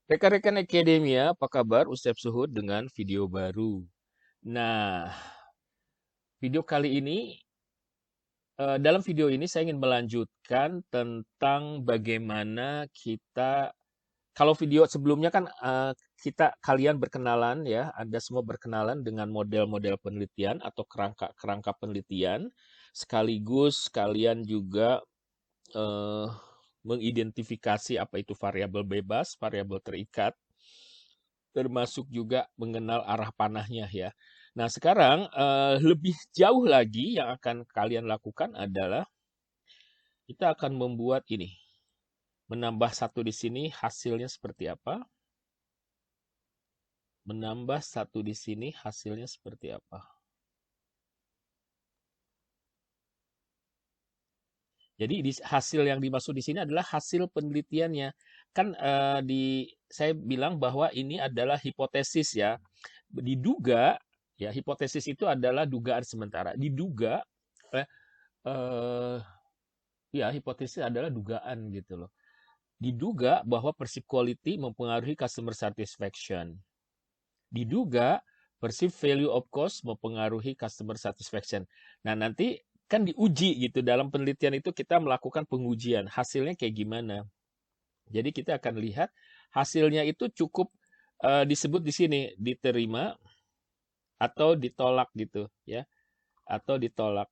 Rekan-rekan Akademia, apa kabar? Ustaz Suhud dengan video baru. Nah, video kali ini, dalam video ini saya ingin melanjutkan tentang bagaimana kita, kalau video sebelumnya kan kalian berkenalan ya, Anda semua berkenalan dengan model-model penelitian atau kerangka-kerangka penelitian, sekaligus kalian juga eh, mengidentifikasi apa itu variabel bebas, variabel terikat, termasuk juga mengenal arah panahnya ya. Nah, sekarang lebih jauh lagi yang akan kalian lakukan adalah kita akan membuat ini. Menambah satu di sini hasilnya seperti apa? Menambah satu di sini hasilnya seperti apa? Jadi hasil yang dimaksud di sini adalah hasil penelitiannya. Kan saya bilang bahwa ini adalah hipotesis ya. Diduga ya, hipotesis itu adalah dugaan sementara. Diduga eh, eh, ya, hipotesis adalah dugaan gitu loh. Diduga bahwa perceived quality mempengaruhi customer satisfaction. Diduga perceived value of cost mempengaruhi customer satisfaction. Nah, nanti kan diuji gitu. Dalam penelitian itu kita melakukan pengujian. Hasilnya kayak gimana? Jadi kita akan lihat hasilnya itu cukup disebut di sini diterima atau ditolak gitu ya, atau ditolak.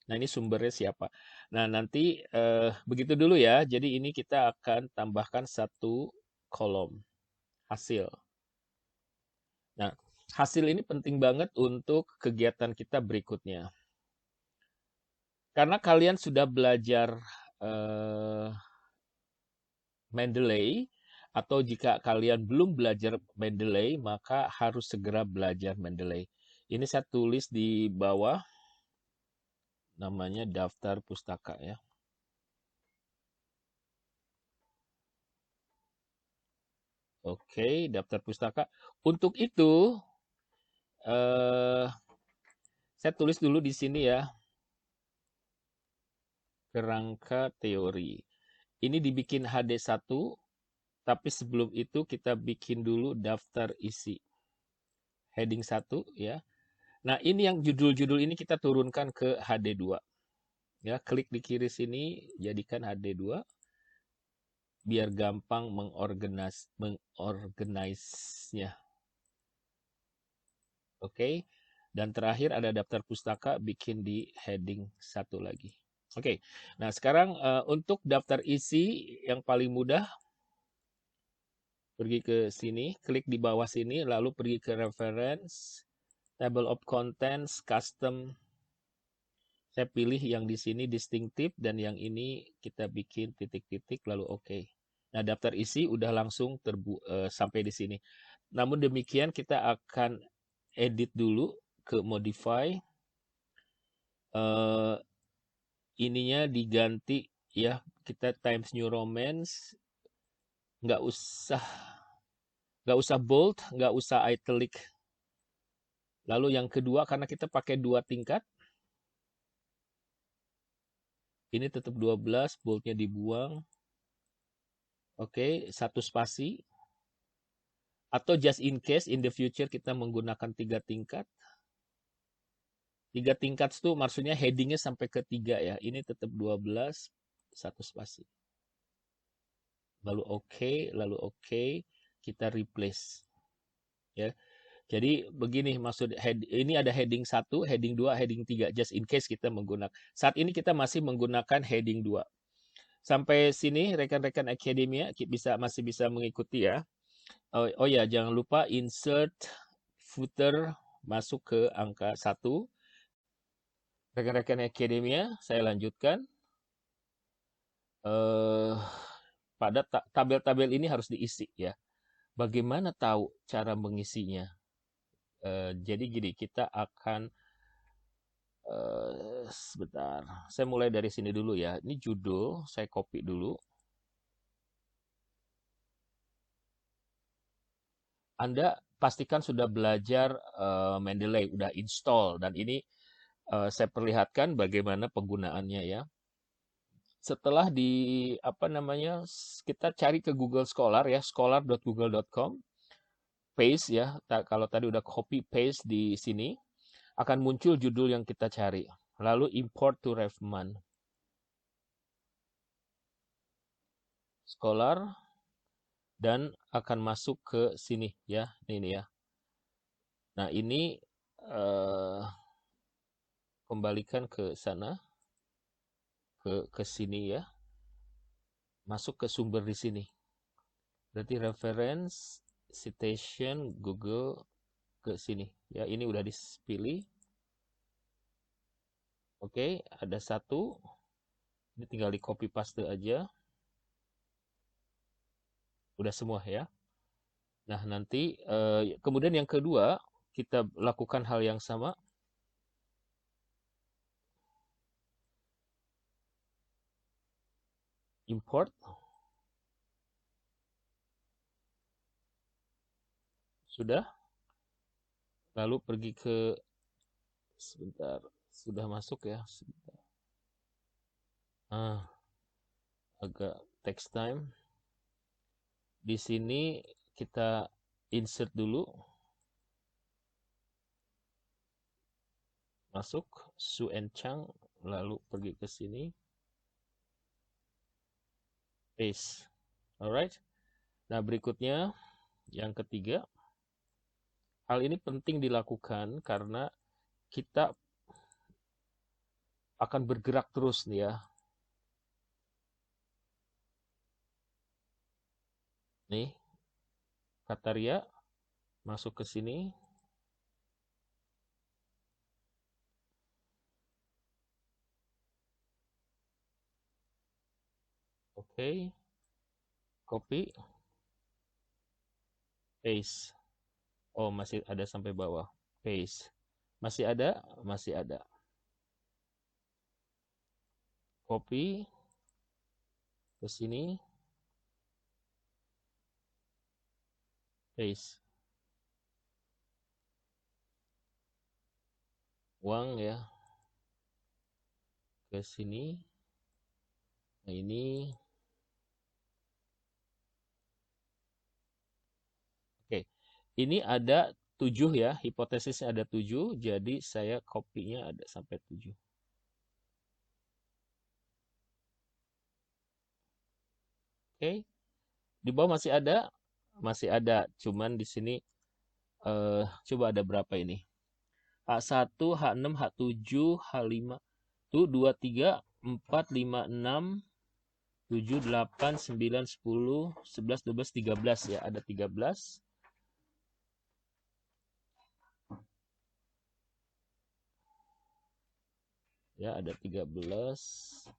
Nah, ini sumbernya siapa? Nah, nanti begitu dulu ya. Jadi ini kita akan tambahkan satu kolom hasil. Nah, hasil ini penting banget untuk kegiatan kita berikutnya. Karena kalian sudah belajar Mendeley, atau jika kalian belum belajar Mendeley, maka harus segera belajar Mendeley. Ini saya tulis di bawah, namanya daftar pustaka ya. Oke, daftar pustaka. Untuk itu, saya tulis dulu di sini ya, kerangka teori. Ini dibikin HD1, tapi sebelum itu kita bikin dulu daftar isi. Heading 1 ya. Nah, ini yang judul-judul ini kita turunkan ke HD2. Ya, klik di kiri sini, jadikan HD2 biar gampang mengorganisnya. Oke. Dan terakhir ada daftar pustaka, bikin di heading 1 lagi. Oke. Nah, sekarang untuk daftar isi yang paling mudah, pergi ke sini, klik di bawah sini, lalu pergi ke reference, table of contents, custom. Saya pilih yang di sini distinctive dan yang ini kita bikin titik-titik lalu oke. Nah, daftar isi udah langsung sampai di sini. Namun demikian kita akan edit dulu ke modify. Ininya diganti ya, kita Times New Romance, nggak usah bold, nggak usah italic. Lalu yang kedua, karena kita pakai 2 tingkat, ini tetap 12, boldnya dibuang. Oke, 1 spasi. Atau just in case in the future kita menggunakan 3 tingkat. 3 tingkat itu maksudnya headingnya sampai ke 3 ya. Ini tetap 12, 1 spasi. Lalu oke, kita replace. Ya. Jadi begini maksud ini ada heading 1, heading 2, heading 3 just in case kita menggunakan. Saat ini kita masih menggunakan heading 2. Sampai sini rekan-rekan akademia masih bisa mengikuti ya. Oh ya, jangan lupa insert footer masuk ke angka 1. Rekan-rekan akademia, saya lanjutkan. Pada tabel-tabel ini harus diisi ya. Bagaimana tahu cara mengisinya? Jadi gini, kita akan sebentar. Saya mulai dari sini dulu ya. Ini judul, saya copy dulu. Anda pastikan sudah belajar Mendeley, udah install dan ini saya perlihatkan bagaimana penggunaannya ya. setelah kita cari ke Google Scholar ya, scholar.google.com, paste ya. Kalau tadi udah copy paste di sini, akan muncul judul yang kita cari. Lalu import to Revman. Scholar, dan akan masuk ke sini ya, ini ya. Nah, ini kembalikan ke sana, ke sini ya. Masuk ke sumber di sini. Berarti reference, citation, Google ke sini. Ya, ini udah dipilih. Oke, ada satu. Ini tinggal di copy paste aja. Udah semua ya. Nah, nanti kemudian yang kedua, kita lakukan hal yang sama. Import. Sudah. Lalu pergi ke, sebentar, sudah masuk ya. Sebentar. Agak text time. Di sini kita insert dulu. Masuk, Su and Chang, lalu pergi ke sini. Paste. Alright. Nah, berikutnya yang ketiga. Hal ini penting dilakukan karena kita akan bergerak terus nih ya. Nih, Kataria masuk ke sini. Oke. Copy. Paste. Oh, masih ada sampai bawah. Paste. Masih ada? Masih ada. Copy. Ke sini. Paste. Uang ya. Ke sini. Nah, ini. Oke. Ini ada 7 ya. Hipotesisnya ada 7. Jadi saya copy-nya ada sampai 7. Oke. Di bawah masih ada? Masih ada. Cuman di sini coba ada berapa ini? H1, H6, H7, H5. Tuh 2, 3, 4, 5, 6, 7, 8, 9, 10, 11, 12, 13 ya. Ada 13. Ya, ada 13.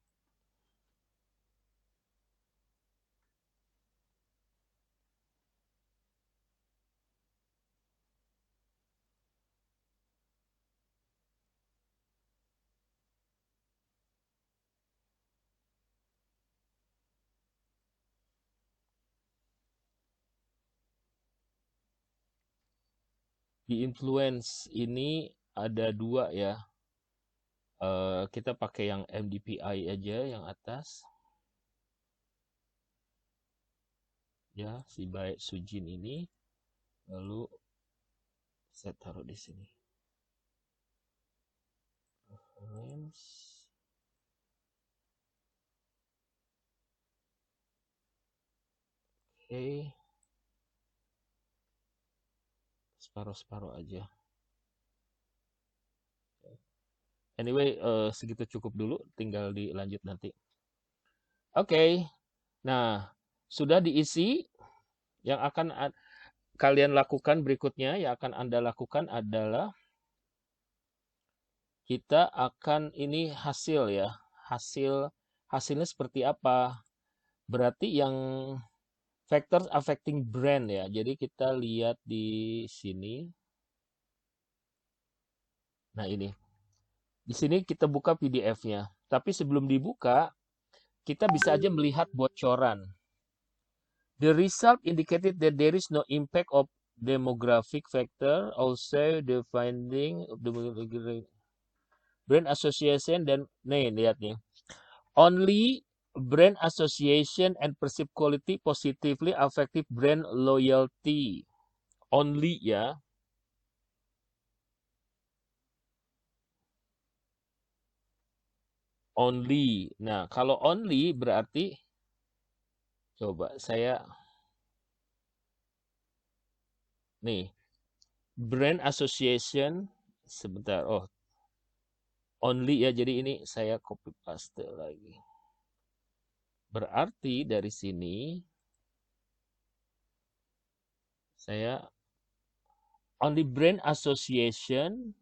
Di influence ini ada 2 ya. Kita pakai yang MDPI aja yang atas. Ya, si Bae Sujin ini. Lalu saya taruh di sini. Reference. Oke. Separuh-separuh aja. Anyway, segitu cukup dulu. Tinggal dilanjut nanti. Oke. Nah, sudah diisi. Yang akan kalian lakukan berikutnya, yang akan Anda lakukan adalah kita akan, ini hasil ya. Hasilnya seperti apa? Berarti yang factors affecting brand ya. Jadi kita lihat di sini. Nah, ini. Di sini kita buka PDF-nya. Tapi sebelum dibuka, kita bisa aja melihat bocoran. The result indicated that there is no impact of demographic factor. Also, the finding of the brand association dan nih lihat nih. Only Brand association and perceived quality positively affected brand loyalty. Only ya. Only. Nah, kalau only berarti coba saya nih brand association sebentar. Oh, only ya. Jadi ini saya copy paste lagi. Berarti dari sini saya only brand association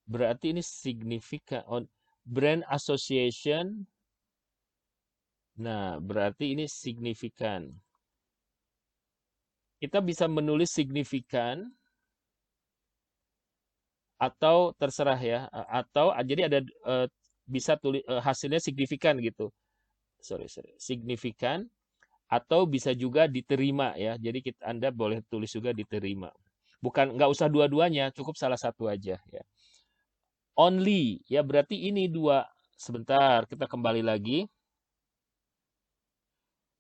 berarti ini signifikan on brand association. Nah, berarti ini signifikan. Kita bisa menulis signifikan atau terserah ya, atau jadi ada bisa tulis hasilnya signifikan gitu. Sorry, signifikan atau bisa juga diterima ya. Jadi Anda boleh tulis juga diterima. Bukan nggak usah dua-duanya, cukup salah satu aja ya. Only ya berarti ini dua. Sebentar, kita kembali lagi.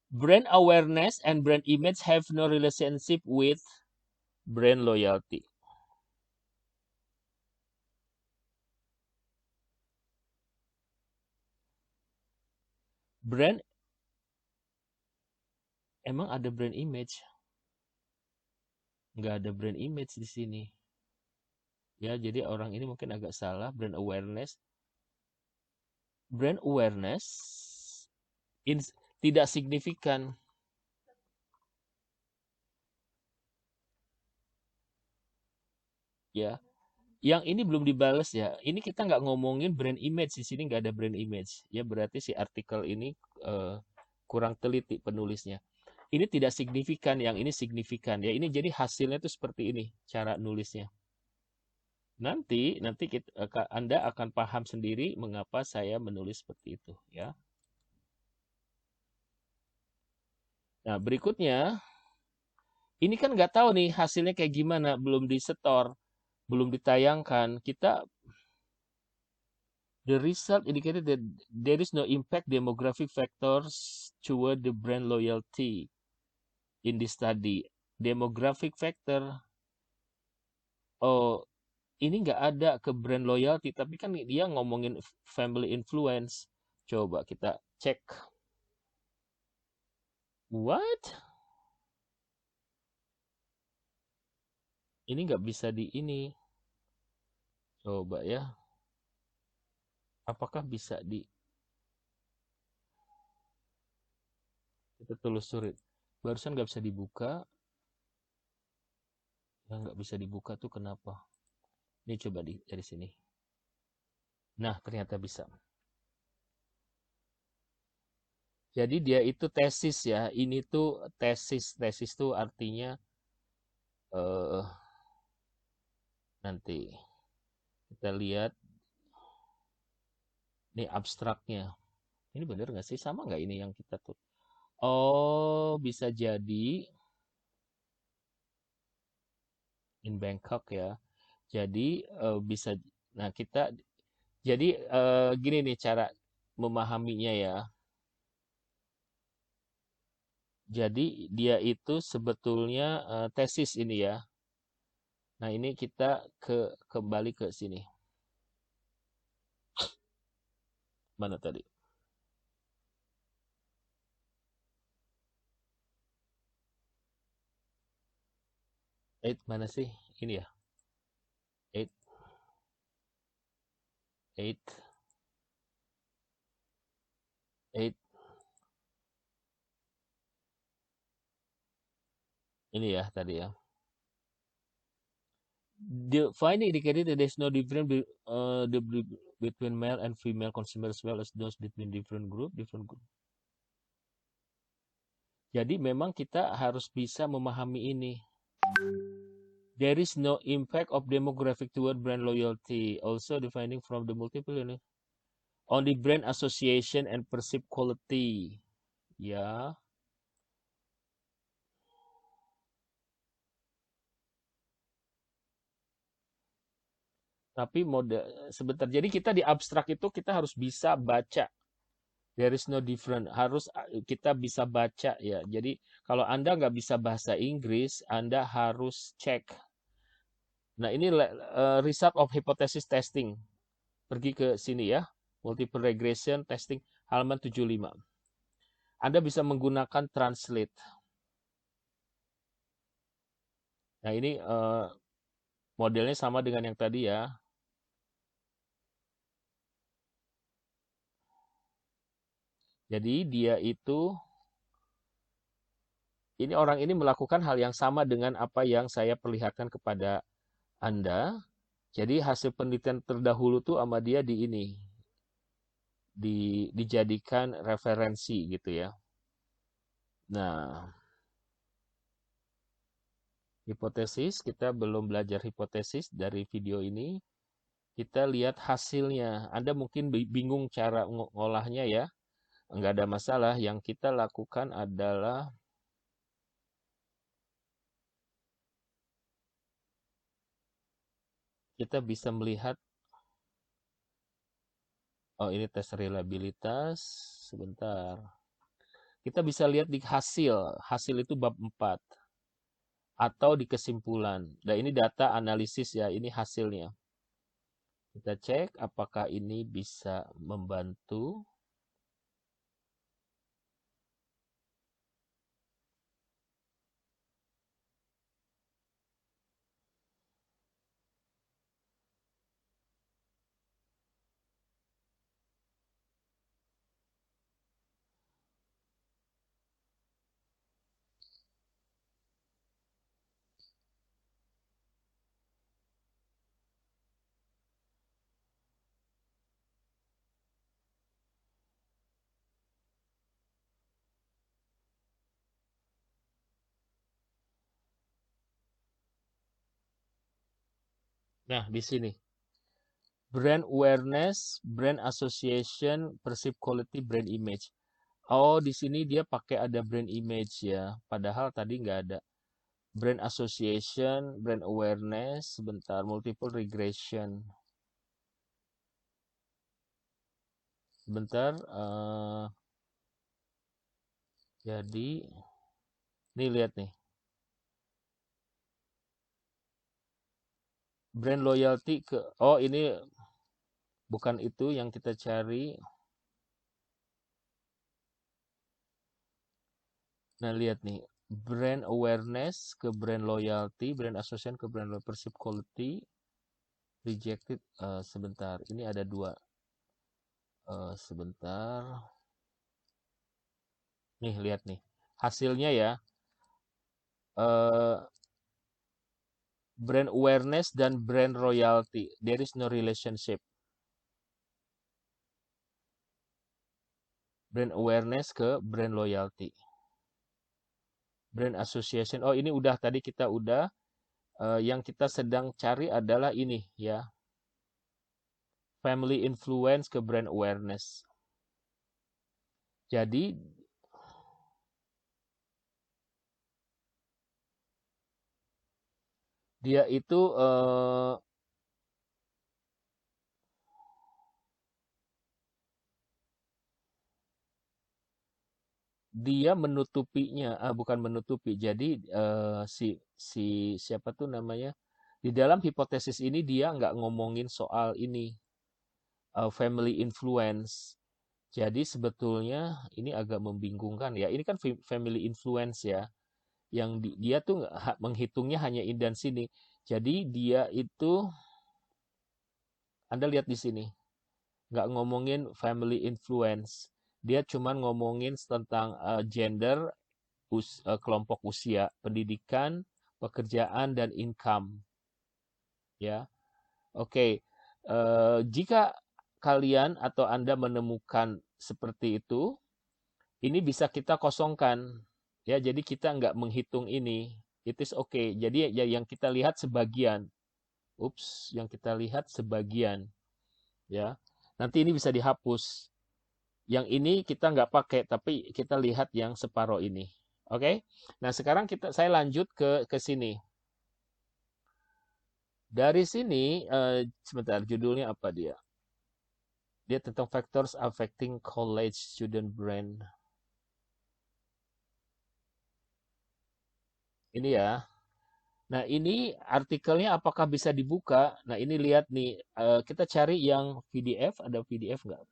Brand awareness and brand image have no relationship with brand loyalty. Brand emang ada brand image? Nggak ada brand image di sini. Ya, jadi orang ini mungkin agak salah. Brand awareness. Brand awareness tidak signifikan. Ya, yang ini belum dibales ya. Ini kita nggak ngomongin brand image di sini, nggak ada brand image. Ya berarti si artikel ini kurang teliti penulisnya. Ini tidak signifikan, yang ini signifikan. Ya ini jadi hasilnya itu seperti ini cara nulisnya. Nanti Anda akan paham sendiri mengapa saya menulis seperti itu ya. Nah berikutnya, ini kan nggak tahu nih hasilnya kayak gimana, belum disetor, belum ditayangkan. The result indicated that there is no impact demographic factors toward the brand loyalty in this study. Demographic factor, oh ini nggak ada ke brand loyalty, tapi kan dia ngomongin family influence. Coba kita cek. What? Ini nggak bisa di ini. Coba ya. Apakah bisa di kita telusuri? Barusan nggak bisa dibuka. Yang nggak bisa dibuka tuh kenapa? Ini coba dari sini. Nah, ternyata bisa. Jadi dia itu tesis ya. Ini tuh tesis. Tesis tuh artinya nanti kita lihat ini abstraknya. Ini bener nggak sih? Sama nggak ini yang kita tuh? Oh, bisa jadi in Bangkok ya. Jadi bisa. Nah kita jadi gini nih cara memahaminya ya. Jadi dia itu sebetulnya tesis ini ya. Nah ini kita kembali ke sini. Mana tadi? Mana sih? Ini ya. 8 ini ya tadi ya. The finding indicated that there's no difference between male and female consumers as well as those between different group. Jadi memang kita harus bisa memahami ini. There is no impact of demographic toward brand loyalty. Also defining from the multiple unit. Only brand association and perceived quality. Ya. Tapi sebentar. Jadi kita di abstrak itu kita harus bisa baca There is no different. Harus kita bisa baca ya. Jadi kalau Anda nggak bisa bahasa Inggris, Anda harus cek. Nah ini result of hypothesis testing. Pergi ke sini ya. Multiple regression testing halaman 75. Anda bisa menggunakan translate. Nah ini modelnya sama dengan yang tadi ya. Jadi dia itu, ini orang ini melakukan hal yang sama dengan apa yang saya perlihatkan kepada Anda. Jadi hasil penelitian terdahulu tuh sama dia di ini, dijadikan referensi gitu ya. Nah, hipotesis, kita belum belajar hipotesis dari video ini. Kita lihat hasilnya. Anda mungkin bingung cara ngolahnya ya. Enggak ada masalah. Yang kita lakukan adalah kita bisa melihat, oh ini tes reliabilitas, sebentar. Kita bisa lihat di hasil. Hasil itu bab 4. Atau di kesimpulan. Nah ini data analisis ya, ini hasilnya. Kita cek apakah ini bisa membantu. Nah, di sini. Brand awareness, brand association, perceived quality, brand image. Oh, di sini dia pakai ada brand image ya. Padahal tadi nggak ada. Brand association, brand awareness, sebentar, multiple regression. Sebentar, jadi, nih lihat nih. Brand loyalty ke, oh ini bukan itu yang kita cari. Nah, lihat nih. Brand awareness ke brand loyalty, brand association ke brand loyalty, perceived quality, rejected. Sebentar, ini ada dua. Sebentar. Nih, lihat nih. Hasilnya ya. Brand awareness dan brand royalty. There is no relationship. Brand awareness ke brand loyalty. Brand association. Oh, ini udah tadi kita udah. Yang kita sedang cari adalah ini ya. Family influence ke brand awareness. Jadi dia itu dia menutupinya, bukan menutupi. Jadi si siapa tuh namanya, di dalam hipotesis ini dia nggak ngomongin soal ini family influence. Jadi sebetulnya ini agak membingungkan ya. Ini kan family influence ya, yang dia tuh menghitungnya hanya ini dan sini. Jadi dia itu, Anda lihat di sini, nggak ngomongin family influence. Dia cuma ngomongin tentang gender, kelompok usia, pendidikan, pekerjaan, dan income. Ya, oke. Jika kalian atau Anda menemukan seperti itu, ini bisa kita kosongkan. Ya, jadi kita nggak menghitung ini. It is okay. Jadi ya yang kita lihat sebagian. Ups, yang kita lihat sebagian. Ya, nanti ini bisa dihapus. Yang ini kita nggak pakai, tapi kita lihat yang separoh ini. Oke? Nah, sekarang saya lanjut ke sini. Dari sini, sebentar, judulnya apa dia? Dia tentang factors affecting college student brain. Ini ya. Nah, ini artikelnya apakah bisa dibuka? Nah, ini lihat nih, kita cari yang PDF, ada PDF nggak?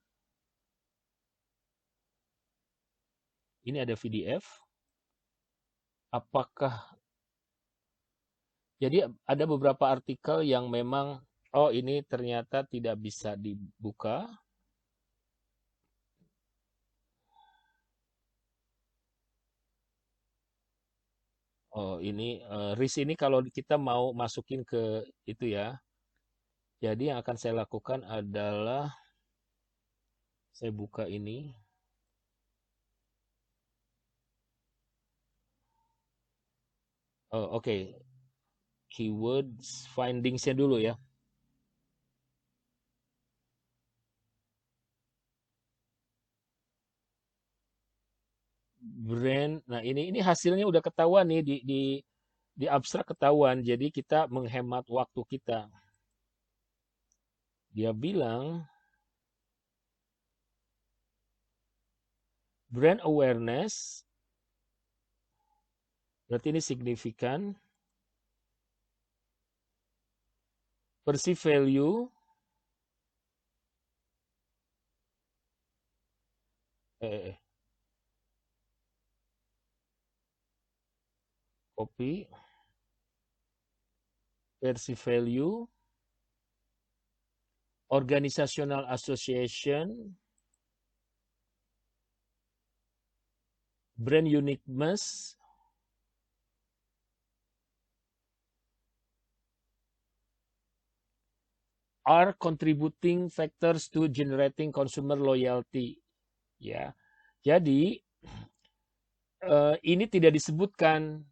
Ini ada PDF. Apakah, jadi ada beberapa artikel yang memang, oh ini ternyata tidak bisa dibuka. Oh ini, RIS ini kalau kita mau masukin ke itu ya. Jadi yang akan saya lakukan adalah, saya buka ini. Oh, oke. Keywords findingsnya dulu ya. Brand. Nah, ini hasilnya udah ketahuan nih di abstrak ketahuan. Jadi kita menghemat waktu kita. Dia bilang brand awareness berarti ini signifikan. Perceived value eh copy perceived value organizational association brand uniqueness are contributing factors to generating consumer loyalty. Ya, jadi ini tidak disebutkan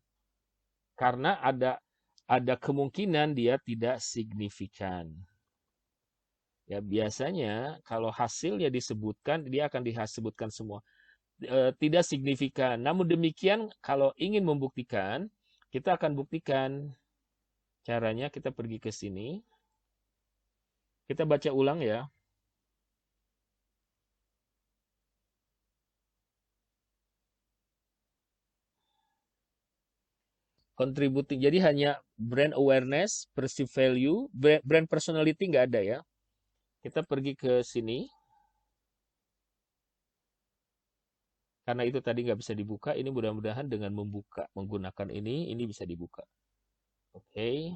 karena ada kemungkinan dia tidak signifikan. Ya, biasanya kalau hasilnya disebutkan, dia akan disebutkan semua. Tidak signifikan. Namun demikian, kalau ingin membuktikan, kita akan buktikan caranya. Kita pergi ke sini. Kita baca ulang ya. Contributing. Jadi hanya brand awareness, perceived value, brand personality nggak ada ya. Kita pergi ke sini. Karena itu tadi nggak bisa dibuka, ini mudah-mudahan dengan menggunakan ini bisa dibuka. Oke.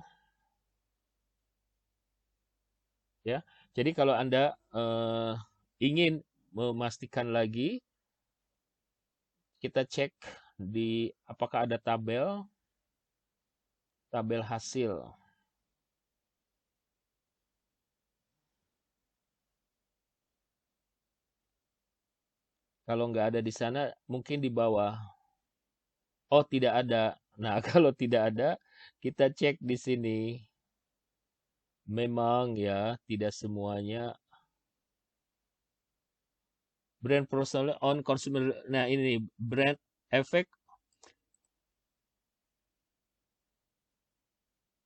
Ya. Jadi kalau Anda ingin memastikan lagi, kita cek di apakah ada tabel hasil. Kalau nggak ada di sana, mungkin di bawah. Oh, tidak ada. Nah, kalau tidak ada, kita cek di sini. Memang ya, tidak semuanya brand personal on consumer. Nah, ini brand effect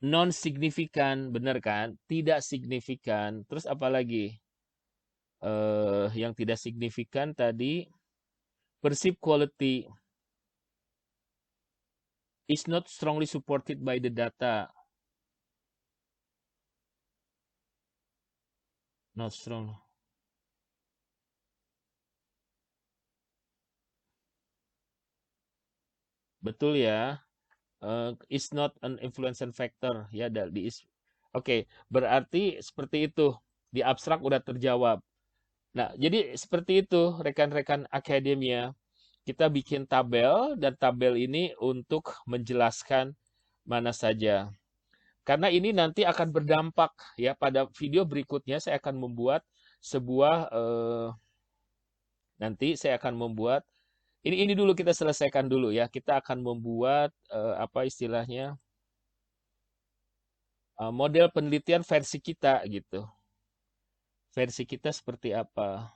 non signifikan, benar kan? Tidak signifikan. Terus apa lagi? Yang tidak signifikan tadi perceived quality is not strongly supported by the data. Not strong. Betul ya. Is not an influencing factor ya Oke, berarti seperti itu. Di abstrak udah terjawab. Nah, jadi seperti itu rekan-rekan akademia. Kita bikin tabel dan tabel ini untuk menjelaskan mana saja. Karena ini nanti akan berdampak ya pada video berikutnya saya akan membuat sebuah nanti saya akan membuat ini dulu kita selesaikan dulu ya. Kita akan membuat apa istilahnya model penelitian versi kita gitu. Versi kita seperti apa?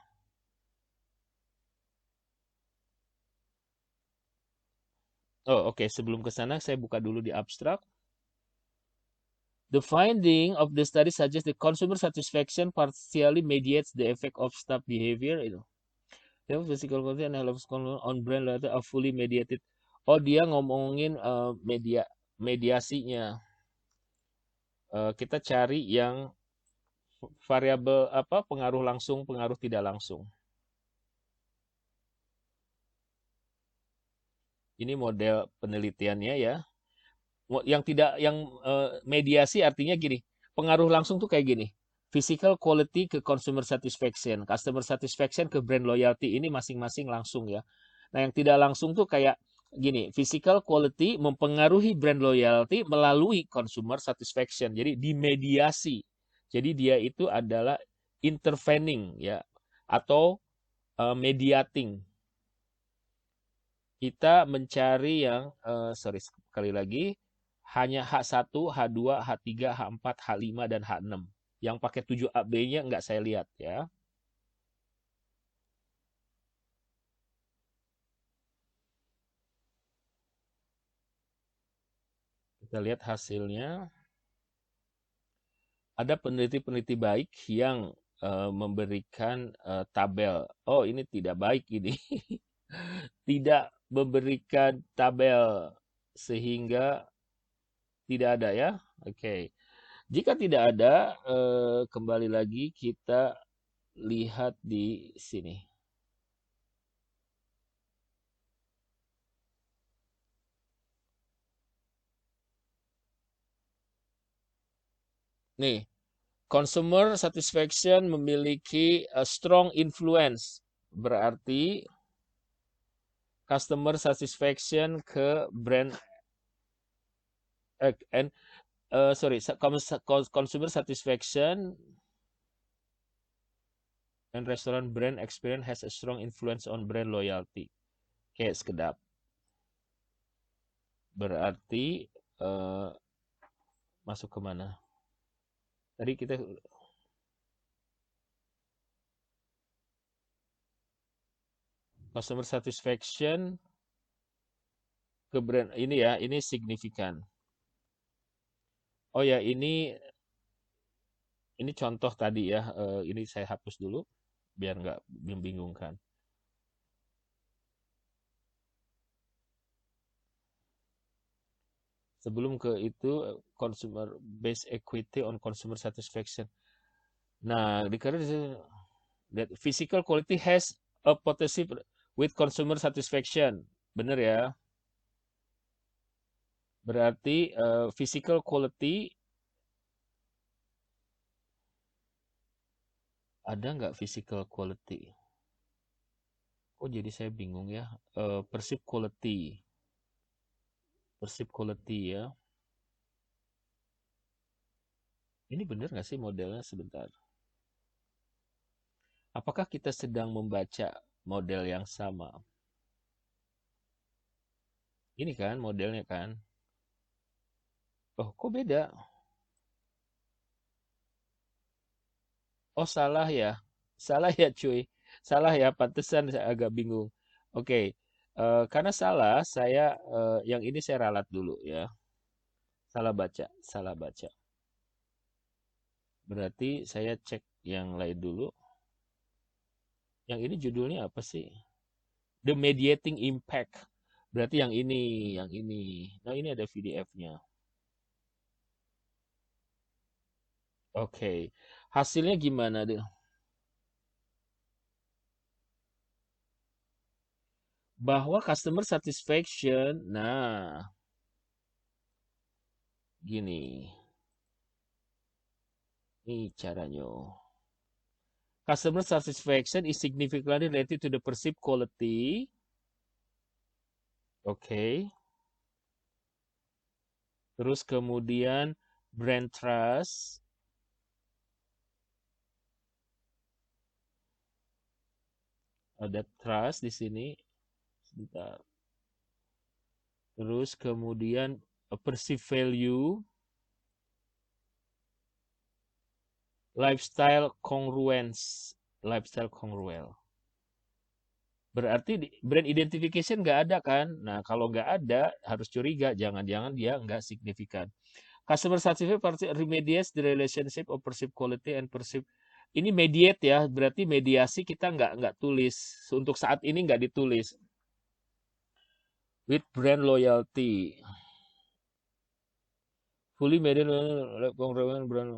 Oh, oke. Sebelum ke sana saya buka dulu di abstrak. The finding of the study suggests the consumer satisfaction partially mediates the effect of staff behavior. The physical quality and health on brand loyalty are fully mediated. Oh, dia ngomongin mediasinya. Kita cari yang variabel apa, pengaruh langsung, pengaruh tidak langsung. Ini model penelitiannya ya. Yang mediasi artinya gini. Pengaruh langsung tuh kayak gini. Physical quality ke consumer satisfaction, customer satisfaction ke brand loyalty, ini masing-masing langsung ya. Nah, yang tidak langsung tuh kayak gini, physical quality mempengaruhi brand loyalty melalui consumer satisfaction. Jadi dimediasi. Jadi dia itu adalah intervening ya, atau mediating. Kita mencari yang sorry sekali lagi, hanya H1, H2, H3, H4, H5 dan H6. Yang pakai 7AB-nya nggak saya lihat ya. Kita lihat hasilnya. Ada peneliti-peneliti baik yang memberikan tabel. Oh, ini tidak baik ini. Tidak memberikan tabel sehingga tidak ada ya. Oke. Jika tidak ada, kembali lagi kita lihat di sini. Nih, consumer satisfaction memiliki a strong influence. Berarti customer satisfaction ke brand consumer satisfaction and restaurant brand experience has a strong influence on brand loyalty. Kayak sekedap. Berarti masuk ke mana? Tadi kita customer satisfaction ke brand ini ya, ini signifikan. Oh ya, ini contoh tadi ya, ini saya hapus dulu biar nggak membingungkan. Sebelum ke itu, consumer based equity on consumer satisfaction. Nah, dikarenakan that physical quality has a potential with consumer satisfaction. Benar ya? Berarti physical quality ada nggak physical quality? Oh, jadi saya bingung ya. Perceived quality. Perceived quality ya. Ini benar nggak sih modelnya? Sebentar. Apakah kita sedang membaca model yang sama? Ini kan modelnya kan? Oh, kok beda? Oh, salah ya. Salah ya, cuy. Salah ya, pantesan saya agak bingung. Oke. Karena salah, saya yang ini saya ralat dulu ya. Salah baca, salah baca. Berarti saya cek yang lain dulu. Yang ini judulnya apa sih? The Mediating Impact. Berarti yang ini, yang ini. Nah, ini ada PDF-nya. Oke. Hasilnya gimana deh? Bahwa customer satisfaction, nah, gini. Ini caranya. Customer satisfaction is significantly related to the perceived quality. Oke. Terus kemudian brand trust. Ada trust di sini. Sebentar. Terus kemudian perceived value. Lifestyle congruence. Lifestyle congruent. Berarti brand identification nggak ada kan? Nah, kalau nggak ada, harus curiga. Jangan-jangan dia nggak signifikan. Customer satisfaction remediates the relationship of perceived quality and perceived. Ini mediate ya, berarti mediasi kita nggak tulis. Untuk saat ini nggak ditulis. With brand loyalty. Fully mediate brand.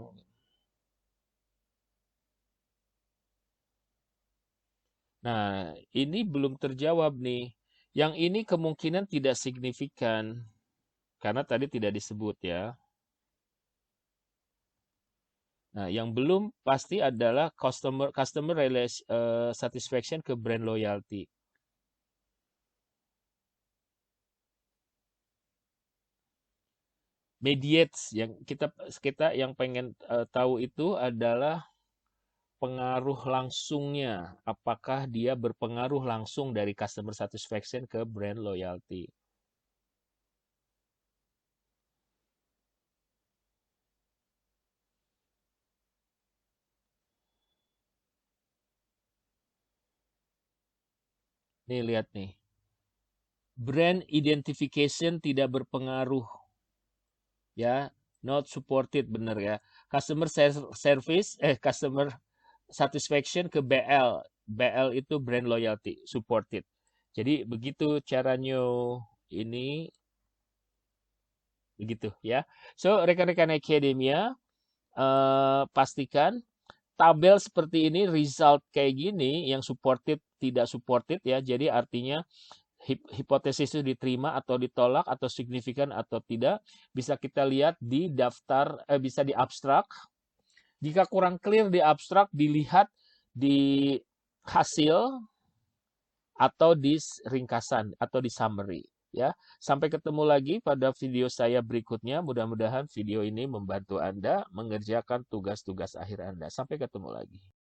Nah, ini belum terjawab nih. Yang ini kemungkinan tidak signifikan. Karena tadi tidak disebut ya. Nah, yang belum pasti adalah customer satisfaction ke brand loyalty. Mediates yang kita yang pengen tahu itu adalah pengaruh langsungnya. Apakah dia berpengaruh langsung dari customer satisfaction ke brand loyalty? Nih lihat nih. Brand identification tidak berpengaruh. Ya, not supported bener ya. Customer satisfaction ke BL. BL itu brand loyalty, supported. Jadi begitu caranya ini begitu ya. So rekan-rekan akademia pastikan tabel seperti ini, result kayak gini yang supported tidak supported ya. Jadi artinya hipotesis itu diterima atau ditolak atau signifikan atau tidak bisa kita lihat di daftar bisa di abstrak. Jika kurang clear di abstrak dilihat di hasil atau di ringkasan atau di summary ya. Sampai ketemu lagi pada video saya berikutnya. Mudah-mudahan video ini membantu Anda mengerjakan tugas-tugas akhir Anda. Sampai ketemu lagi.